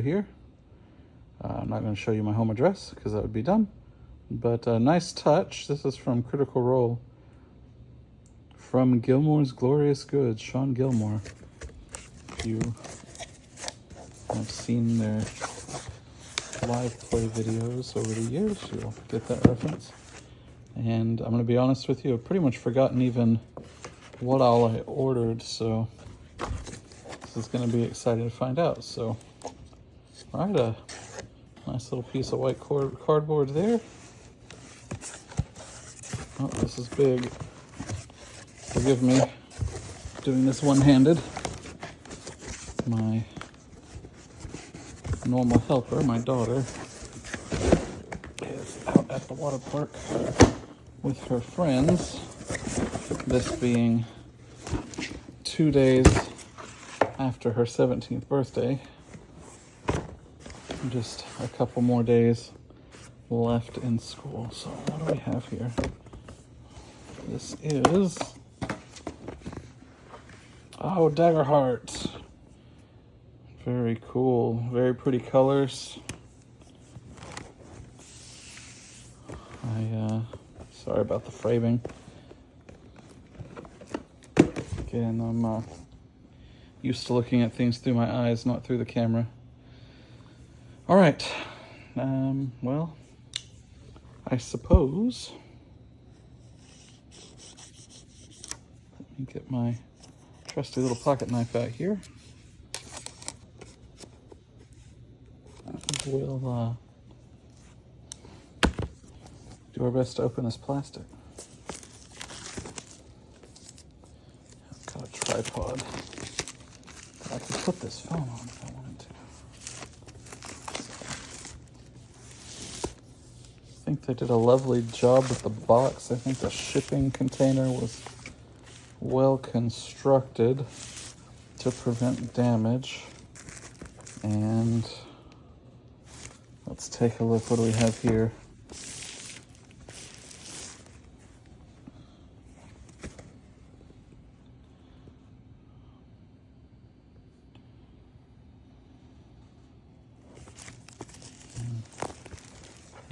here. I'm not going to show you my home address because that would be dumb, but a nice touch. This is from Critical Role, from Gilmore's Glorious Goods, Sean Gilmore. If you have seen their live play videos over the years, you'll get that reference. And I'm going to be honest with you, I've pretty much forgotten even what all I ordered, so this is going to be exciting to find out. So, all right, a nice little piece of white cardboard there. Oh, this is big. Forgive me doing this one-handed. My normal helper, my daughter, is out at the water park with her friends. This being 2 days after her 17th birthday. Just a couple more days left in school. So what do we have here? This is, oh, Daggerheart. Very cool, very pretty colors. Sorry about the framing. Again, I'm used to looking at things through my eyes, not through the camera. All right, well, I suppose, let me get my trusty little pocket knife out here. We'll do our best to open this plastic. I've got a tripod. I could put this phone on if I wanted to. I think they did a lovely job with the box. I think the shipping container was well constructed to prevent damage. And let's take a look. What do we have here?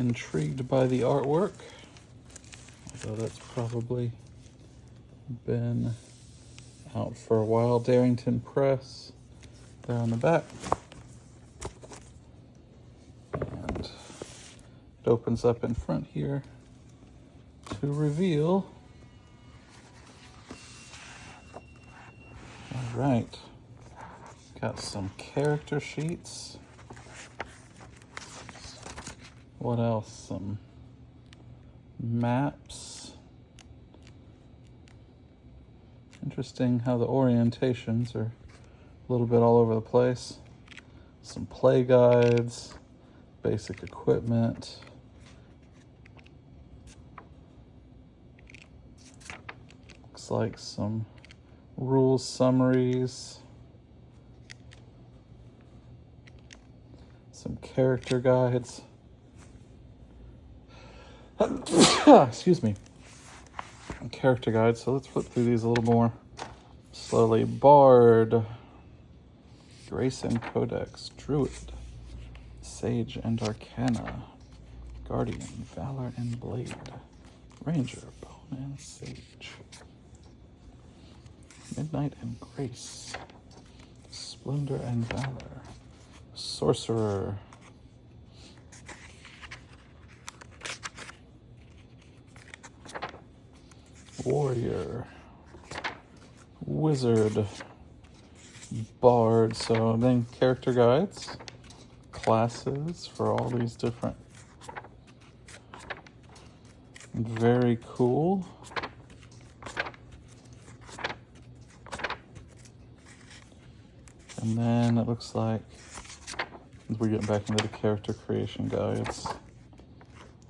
Intrigued by the artwork, although that's probably been out for a while. Darrington Press there on the back. And it opens up in front here to reveal. All right, got some character sheets. What else? Some maps. Interesting how the orientations are a little bit all over the place. Some play guides, basic equipment. Looks like some rules summaries. Some character guides. Excuse me. Character guide. So let's flip through these a little more slowly. Bard, Grayson Codex, Druid, Sage and Arcana, Guardian, Valor and Blade, Ranger, Bone and Sage, Midnight and Grace, Splendor and Valor, Sorcerer, Warrior, Wizard, Bard. So then character guides, classes for all these different. Very cool. And then it looks like we're getting back into the character creation guides.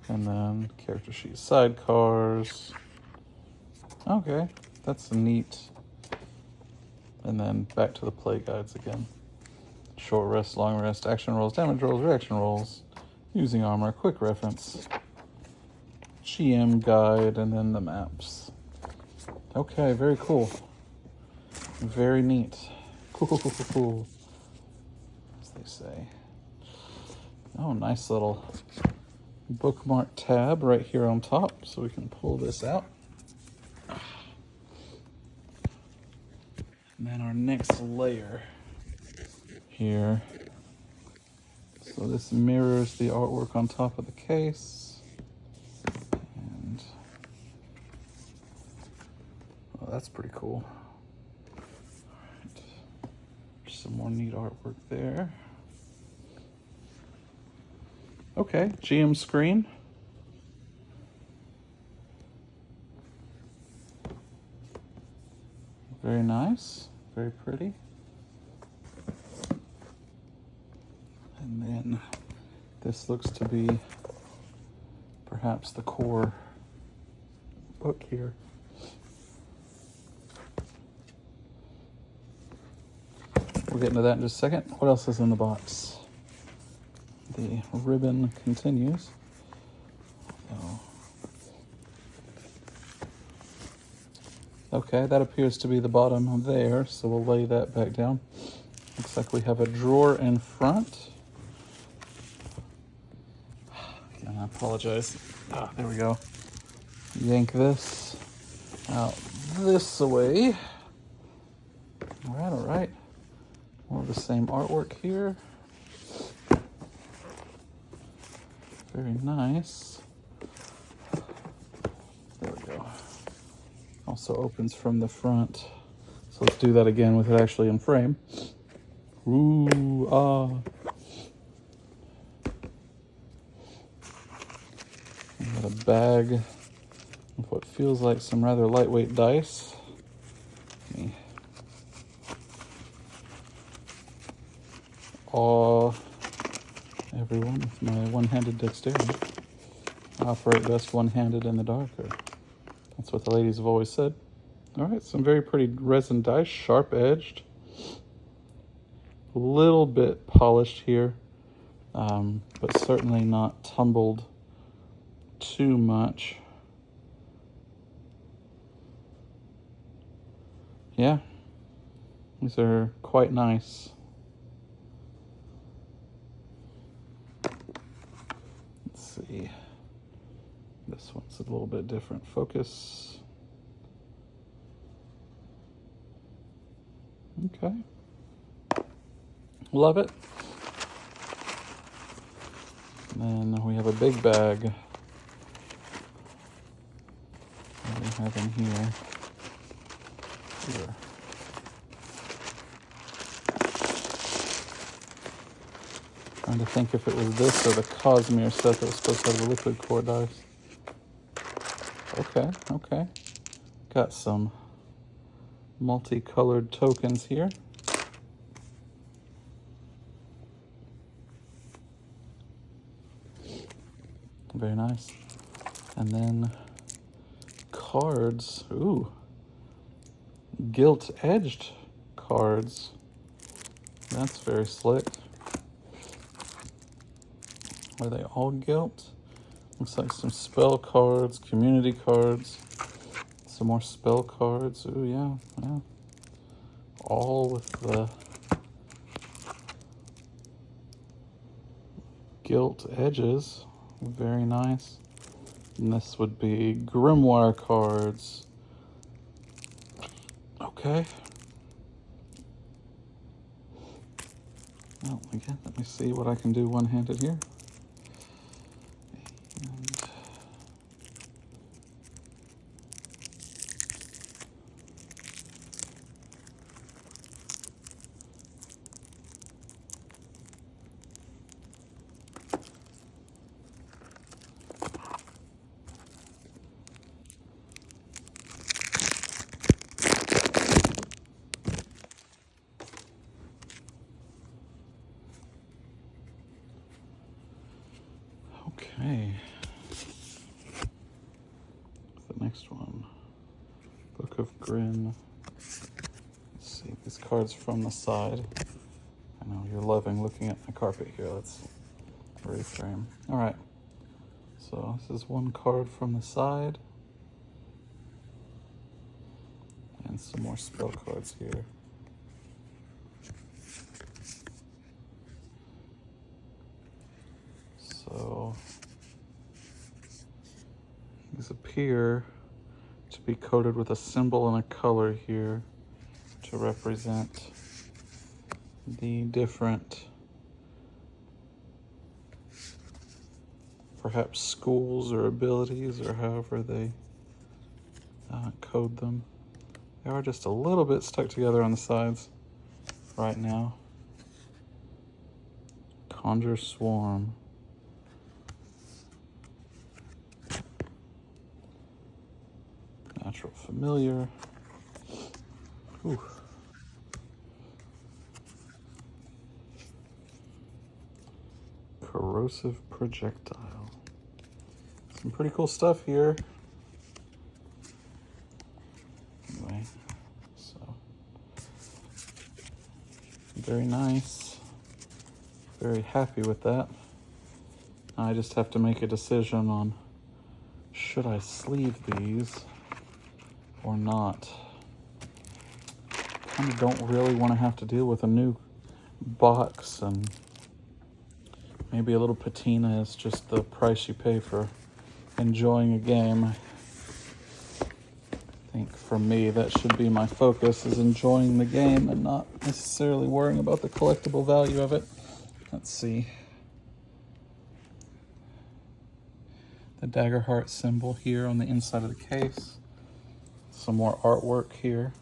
And then character sheet sidecars. Okay, that's neat. And then back to the play guides again. Short rest, long rest, action rolls, damage rolls, reaction rolls, using armor, quick reference, GM guide, and then the maps. Okay, very cool. Very neat. Cool, as they say. Oh, nice little bookmark tab right here on top, so we can pull this out. And then our next layer here. So this mirrors the artwork on top of the case. And oh, that's pretty cool. All right. Some more neat artwork there. Okay, GM screen. Very nice, very pretty. And then this looks to be perhaps the core book here. We'll get into that in just a second. What else is in the box? The ribbon continues. Oh. Okay, that appears to be the bottom there, so we'll lay that back down. Looks like we have a drawer in front. Again, I apologize. There we go. Yank this out this way. All right. More of the same artwork here. Very nice. There we go. Also opens from the front. So let's do that again with it actually in frame. Ooh, ah. Got a bag of what feels like some rather lightweight dice. Let me awe everyone with my one-handed dexterity. I operate best one-handed in the dark. That's what the ladies have always said. All right, some very pretty resin dice, sharp-edged. A little bit polished here, but certainly not tumbled too much. Yeah, these are quite nice. Let's see. This one's a little bit different focus. Okay. Love it. And then we have a big bag. What do we have in here? Here. Trying to think if it was this or the Cosmere set that was supposed to have the liquid core dice. Okay. Got some multicolored tokens here. Very nice. And then cards. Ooh. Gilt-edged cards. That's very slick. Are they all gilt? Looks like some spell cards, community cards, some more spell cards. Ooh, yeah. All with the gilt edges. Very nice. And this would be grimoire cards. Okay. Well, again, let me see what I can do one-handed here. Okay. The next one. Book of Grin. Let's see, these cards from the side. I know you're loving looking at my carpet here. Let's reframe. All right. So this is one card from the side. And some more spell cards here. So these appear to be coated with a symbol and a color here to represent the different, perhaps schools or abilities or however they code them. They are just a little bit stuck together on the sides right now. Conjure Swarm. Natural Familiar. Ooh. Corrosive Projectile. Some pretty cool stuff here. Anyway, so very nice. Very happy with that. I just have to make a decision on should I sleeve these or not. Kind of don't really want to have to deal with a new box, and maybe a little patina is just the price you pay for enjoying a game. I think for me that should be my focus, is enjoying the game and not necessarily worrying about the collectible value of it. Let's see. The Daggerheart symbol here on the inside of the case. Some more artwork here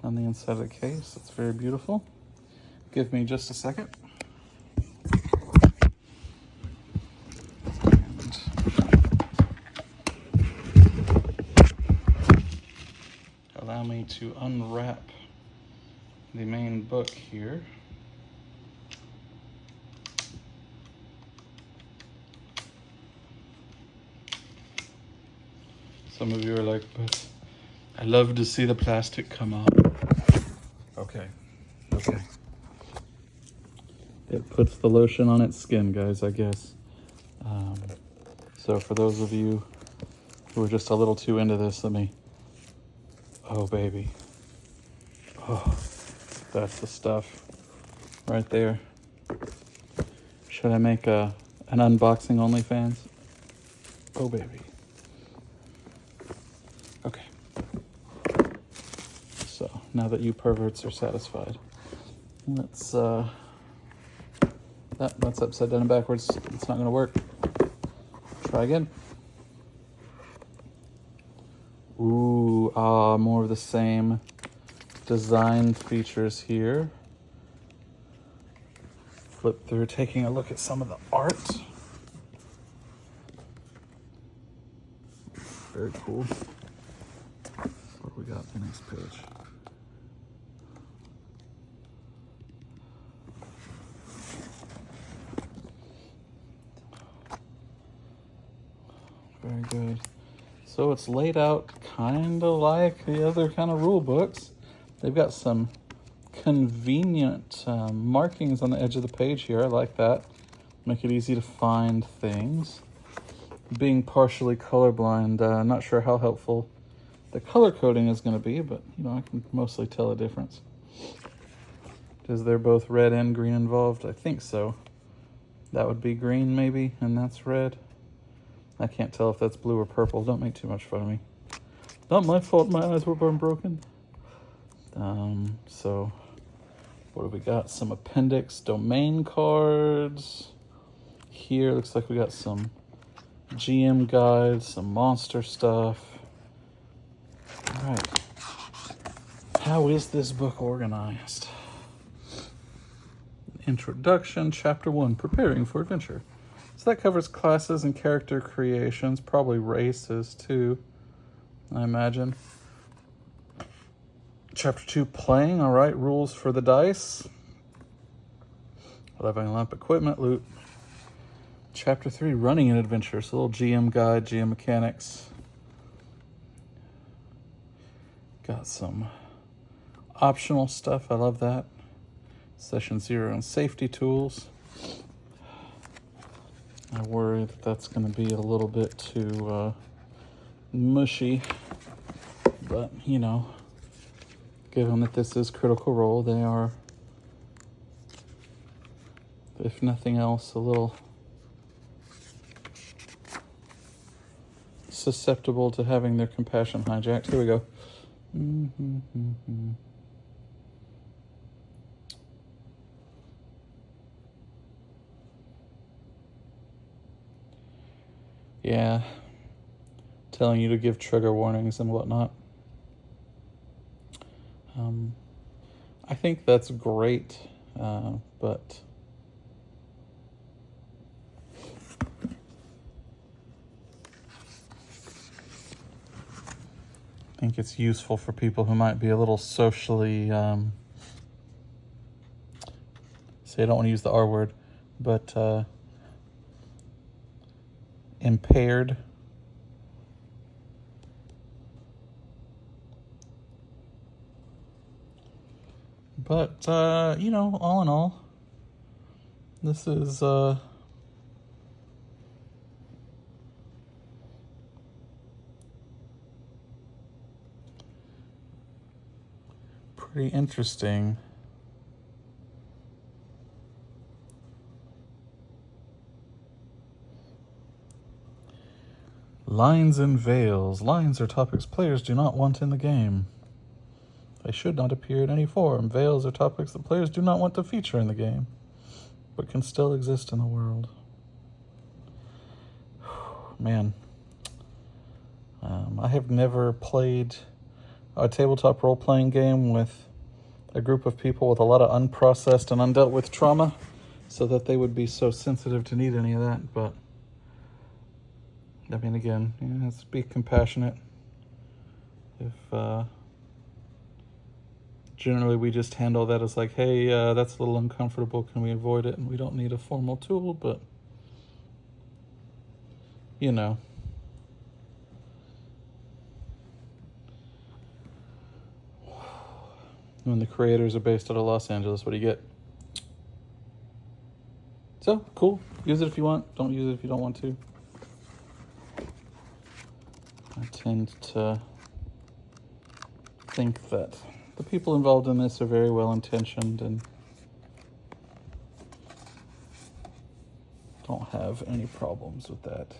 on the inside of the case. It's very beautiful. Give me just a second. Allow me to unwrap the main book here. Some of you are like, but I love to see the plastic come out. Okay. It puts the lotion on its skin, guys, I guess. So for those of you who are just a little too into this, let me... Oh, baby. Oh, that's the stuff right there. Should I make an unboxing OnlyFans? Oh, baby. Okay. So now that you perverts are satisfied, let's that's upside down and backwards. It's not gonna work. Try again. Ooh, more of the same design features here. Flip through, taking a look at some of the art. Very cool. What do we got on the next page? Very good. So it's laid out kind of like the other kind of rule books. They've got some convenient markings on the edge of the page here. I like that. Make it easy to find things. Being partially colorblind, not sure how helpful the color coding is going to be, but you know, I can mostly tell a difference. Because they're both red and green involved? I think so. That would be green maybe, and that's red. I can't tell if that's blue or purple. Don't make too much fun of me. Not my fault my eyes were broken. So what do we got? Some appendix domain cards. Here looks like we got some GM guides, some monster stuff. All right. How is this book organized? Introduction, Chapter 1, Preparing for Adventure. So that covers classes and character creations, probably races too, I imagine. Chapter 2, Playing, all right, rules for the dice. Leveling up equipment, loot. Chapter 3, Running an Adventure, so a little GM guide, GM mechanics. Got some optional stuff, I love that. Session 0 and safety tools. I worry that that's going to be a little bit too mushy, but you know, given that this is Critical Role, they're if nothing else, a little susceptible to having their compassion hijacked. Here we go. Yeah, telling you to give trigger warnings and whatnot. I think that's great, but I think it's useful for people who might be a little socially, say I don't want to use the R word, but impaired. But, you know, all in all, this is, pretty interesting. Lines and veils. Lines are topics players do not want in the game. They should not appear in any form. Veils are topics that players do not want to feature in the game, but can still exist in the world. Man. I have never played a tabletop role-playing game with a group of people with a lot of unprocessed and undealt with trauma, so that they would be so sensitive to need any of that. But I mean, again, let's be compassionate. If generally we just handle that as like, hey, that's a little uncomfortable, can we avoid it? And we don't need a formal tool, but you know. When the creators are based out of Los Angeles, what do you get? So, cool. Use it if you want. Don't use it if you don't want to. I tend to think that the people involved in this are very well-intentioned and don't have any problems with that.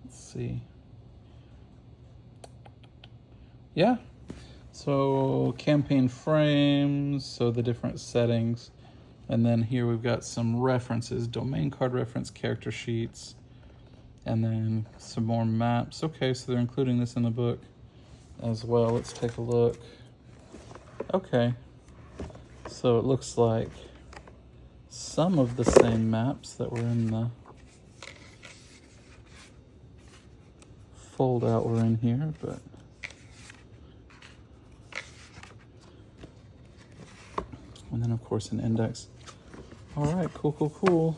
Let's see. Yeah, so campaign frames, so the different settings, and then here we've got some references, domain card reference, character sheets, and then some more maps. Okay, so they're including this in the book as well. Let's take a look. Okay, so it looks like some of the same maps that were in the fold out were in here, but and then, of course, an index. All right, cool.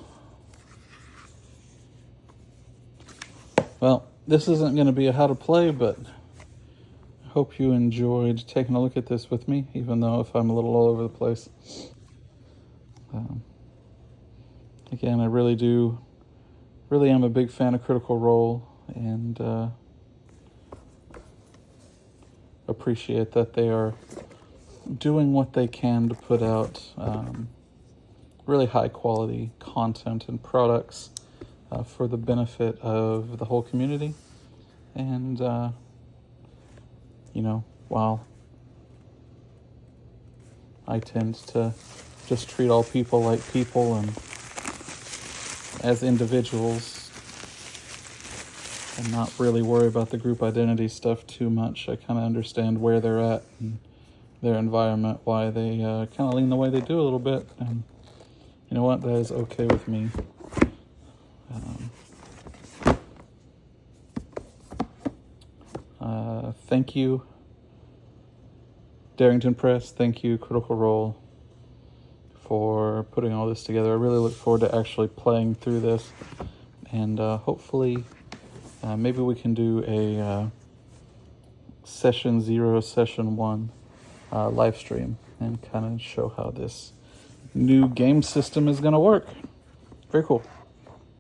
Well, this isn't going to be a how to play, but I hope you enjoyed taking a look at this with me, even though if I'm a little all over the place. Again, I really am a big fan of Critical Role, and appreciate that they are doing what they can to put out really high quality content and products for the benefit of the whole community. And, you know, while I tend to just treat all people like people and as individuals and not really worry about the group identity stuff too much, I kind of understand where they're at and their environment, why they kind of lean the way they do a little bit, and you know what, that is okay with me. Thank you, Darrington Press. Thank you, Critical Role, for putting all this together. I really look forward to actually playing through this, and hopefully maybe we can do a session 0, session 1 live stream and kind of show how this new game system is going to work. Very cool.